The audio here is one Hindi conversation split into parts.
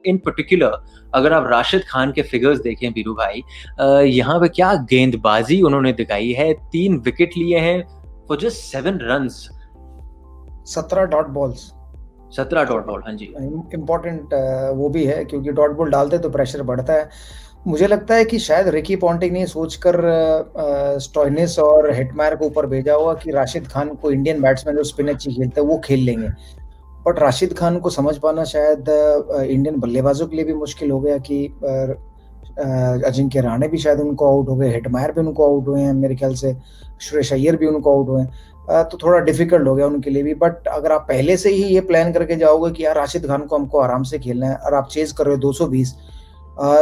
इन पर्टिकुलर अगर आप राशिद खान के फिगर्स देखें वीरू भाई, यहाँ पे क्या गेंदबाजी उन्होंने दिखाई है, 3 विकेट लिए हैं for just 7 runs, 17 dot balls, 17 dot ball. हाँ जी, इम्पोर्टेंट वो भी है क्योंकि डॉट बॉल डालते तो प्रेशर बढ़ता है। मुझे लगता है कि शायद रिकी पॉन्टिंग ने सोचकर स्टोइनिस और हिटमायर को ऊपर भेजा हुआ कि राशिद खान को इंडियन बैट्समैन जो स्पिन अच्छी खेलते हैं वो खेल लेंगे, बट राशिद खान को समझ पाना शायद इंडियन बल्लेबाजों के लिए भी मुश्किल हो गया कि अजिंक्य रहाणे भी शायद उनको आउट हो गए, हिटमायर भी उनको आउट हुए हैं मेरे ख्याल से, श्रेयस अय्यर भी उनको आउट हुए हैं, तो थोड़ा डिफिकल्ट हो गया उनके लिए भी। बट अगर आप पहले से ही ये प्लान करके जाओगे कि यार राशिद खान को हमको आराम से खेलना है और आप चेज कर रहे हो 220,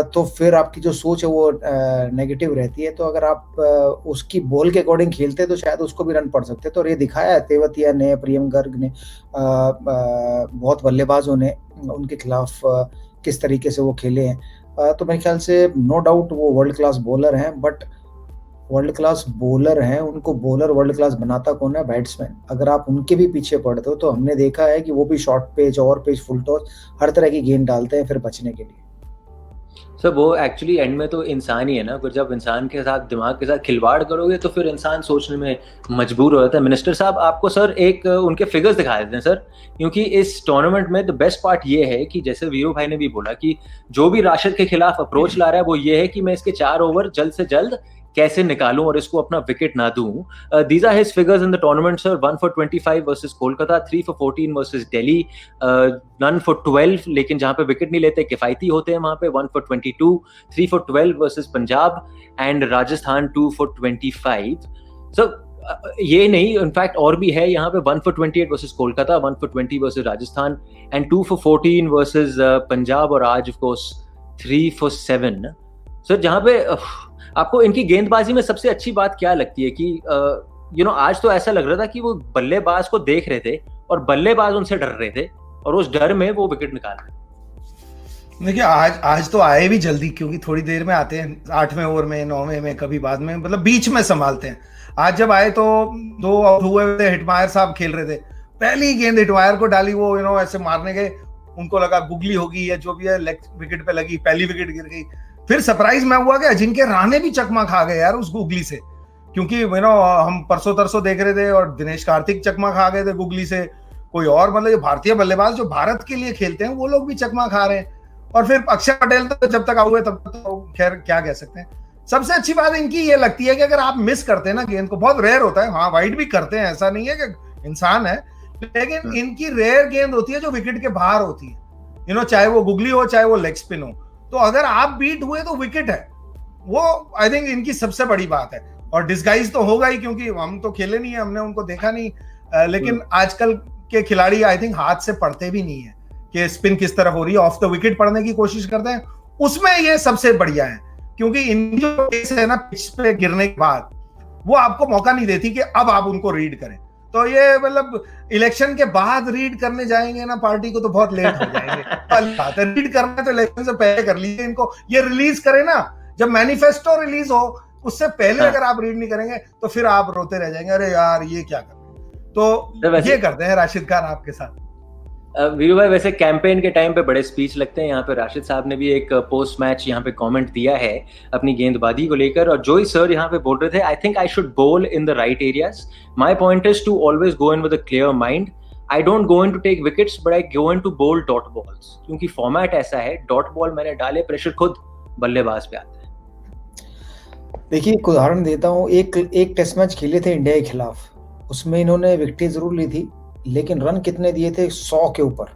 तो फिर आपकी जो सोच है वो नेगेटिव रहती है। तो अगर आप उसकी बॉल के अकॉर्डिंग खेलते तो शायद उसको भी रन पड़ सकते। तो ये दिखाया है तेवतिया ने, प्रियम गर्ग ने, बहुत बल्लेबाजों ने उनके खिलाफ किस तरीके से वो खेले हैं। तो मेरे ख्याल से नो डाउट वो वर्ल्ड क्लास बॉलर हैं, बट वर्ल्ड क्लास बॉलर हैं, उनको बॉलर वर्ल्ड क्लास बनाता कौन है? बैट्समैन। अगर आप उनके भी पीछे पड़ते हो तो हमने देखा है कि वो भी शॉर्ट पेच, ओवर पेच, फुल टॉस, हर तरह की गेंद डालते हैं फिर बचने के लिए। सर वो एक्चुअली एंड में तो इंसान ही है ना, फिर जब इंसान के साथ, दिमाग के साथ खिलवाड़ करोगे तो फिर इंसान सोचने में मजबूर हो जाता है। मिनिस्टर साहब आपको सर एक उनके फिगर्स दिखा देते हैं सर, क्योंकि इस टूर्नामेंट में द बेस्ट पार्ट ये है कि जैसे वीरू भाई ने भी बोला कि जो भी राशिद के खिलाफ अप्रोच ला रहा है वो ये है कि मैं इसके 4 ओवर जल्द से जल्द कैसे निकालूं और इसको अपना विकेट ना दूं। These are his figures in the tournament sir, 1 for 25 versus Kolkata, 3 for 14 versus Delhi, none for 12, लेकिन जहां पे विकेट नहीं लेते किफायती होते हैं वहां पे 1 for 22, 3 for 12 versus Punjab and Rajasthan 2 for 25। Sir ये नहीं, इनफैक्ट और भी है यहाँ पे, 1 for 28 versus Kolkata, 1 for 20 versus Rajasthan and 2 for 14 versus Punjab, और आज ऑफ कोर्स 3 for 7। सर जहाँ पे आपको इनकी गेंदबाजी में सबसे अच्छी बात क्या लगती है कि आज तो ऐसा लग रहा था कि वो बल्लेबाज को देख रहे थे और बल्लेबाज उनसे डर रहे थे और उस डर में वो विकेट निकाल रहे। देखिए आज तो आए भी जल्दी, क्योंकि थोड़ी देर में आते हैं, 8वें ओवर में, 9वें में, कभी बाद में, मतलब बीच में संभालते हैं। आज जब आए तो 2 आउट हुए थे, हिटमायर साहब खेल रहे थे, पहली गेंद हिटमायर को डाली, वो ऐसे मारने गए, उनको लगा गुगली होगी या जो भी है, लेग विकेट पे लगी, पहली विकेट गिर गई। फिर सरप्राइज मैं हुआ कि अजिंक्य रहाणे भी चकमा खा गए यार उस गुगली से, क्योंकि हम परसों तरसों देख रहे थे और दिनेश कार्तिक चकमा खा गए थे गुगली से, कोई और, मतलब ये भारतीय बल्लेबाज जो भारत के लिए खेलते हैं वो लोग भी चकमा खा रहे हैं। और फिर अक्षर पटेल तो जब तक हुए तब तो खैर क्या कह सकते हैं। सबसे अच्छी बात इनकी ये लगती है कि अगर आप मिस करते हैं ना गेंद को, बहुत रेयर होता है, हाँ वाइड भी करते हैं, ऐसा नहीं है कि इंसान है, लेकिन इनकी रेयर गेंद होती है जो विकेट के बाहर होती है, चाहे वो गुगली हो चाहे वो लेग स्पिन हो, तो अगर आप बीट हुए तो विकेट है, वो आई थिंक इनकी सबसे बड़ी बात है। और डिस्गाइज तो होगा ही, क्योंकि हम तो खेले नहीं है, हमने उनको देखा नहीं, लेकिन आजकल के खिलाड़ी आई थिंक हाथ से पढ़ते भी नहीं है कि स्पिन किस तरफ हो रही है, ऑफ द विकेट पढ़ने की कोशिश करते हैं, उसमें ये सबसे बढ़िया है, क्योंकि इन जो केस है ना पिच पे गिरने के बाद, वो आपको मौका नहीं देती कि अब आप उनको रीड करें। तो ये मतलब इलेक्शन के बाद रीड करने जाएंगे ना पार्टी को तो बहुत लेट हो जाएंगे। रीड करना तो इलेक्शन से पहले कर लीजिए, इनको ये रिलीज करें ना, जब मैनिफेस्टो रिलीज हो उससे पहले अगर आप रीड नहीं करेंगे तो फिर आप रोते रह जाएंगे, अरे यार ये क्या कर रहे हैं। तो ये करते हैं राशिद खान आपके साथ। वीरू भाई वैसे कैंपेन के टाइम पे बड़े स्पीच लगते हैं, यहाँ पे राशिद साहब ने भी एक पोस्ट मैच यहाँ पे कमेंट दिया है अपनी गेंदबाजी को लेकर, और जोई सर यहाँ पे बोल रहे थे, I think I should bowl in the right areas, my point is to always go in with a clear mind, I don't go in to take wickets but I go in to bowl dot balls, क्योंकि फॉर्मेट ऐसा है, डॉट बॉल मैंने डाले, प्रेशर खुद बल्लेबाज पे आता है। देखिए एक उदाहरण देता हूँ, एक टेस्ट मैच खेले थे इंडिया के खिलाफ, उसमें इन्होंने विकेट जरूर ली थी, लेकिन रन कितने दिए थे? 100 के ऊपर,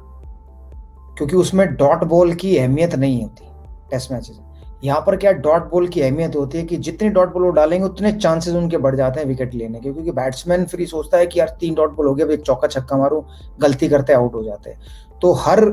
क्योंकि उसमें डॉट बॉल की अहमियत नहीं होती टेस्ट मैचेस में। यहाँ पर क्या डॉट बॉल की अहमियत होती है कि जितनी डॉट बॉल वो डालेंगे उतने चांसेस उनके बढ़ जाते हैं विकेट लेने के, क्योंकि बैट्समैन फिर सोचता है कि यार 3 डॉट बॉल हो गया, अब एक चौका छक्का मारूं, गलती करते आउट हो जाते हैं। तो हर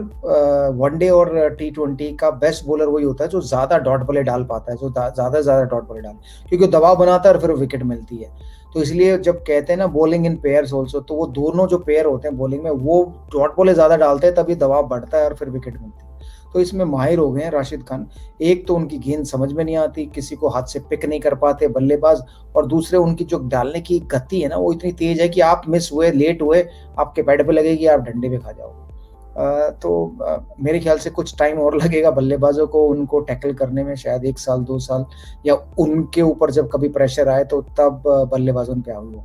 वनडे और T20 का बेस्ट बॉलर वही होता है जो ज्यादा डॉट बॉलें डाल पाता है, जो ज्यादा डॉट बॉलें डाल, क्योंकि दबाव बनाता है और फिर विकेट मिलती है। तो इसलिए जब कहते हैं ना बॉलिंग इन पेयर्स ऑल्सो, तो वो दोनों जो पेयर होते हैं बॉलिंग में वो डॉट बॉलें ज्यादा डालते हैं, तभी दबाव बढ़ता है और फिर विकेट मिलती है। तो इसमें माहिर हो गए हैं राशिद खान। एक तो उनकी गेंद समझ में नहीं आती, किसी को हाथ से पिक नहीं कर पाते बल्लेबाज, और दूसरे उनकी जो डालने की गति है ना वो इतनी तेज है कि आप मिस हुए, लेट हुए, आपके पैड पे लगेगी, आप डंडे पे खा जाओगे। मेरे ख्याल से कुछ टाइम और लगेगा बल्लेबाजों को उनको टैकल करने में, शायद 1 साल 2 साल, या उनके ऊपर जब कभी प्रेशर आए तो तब बल्लेबाजों पे आउट हो।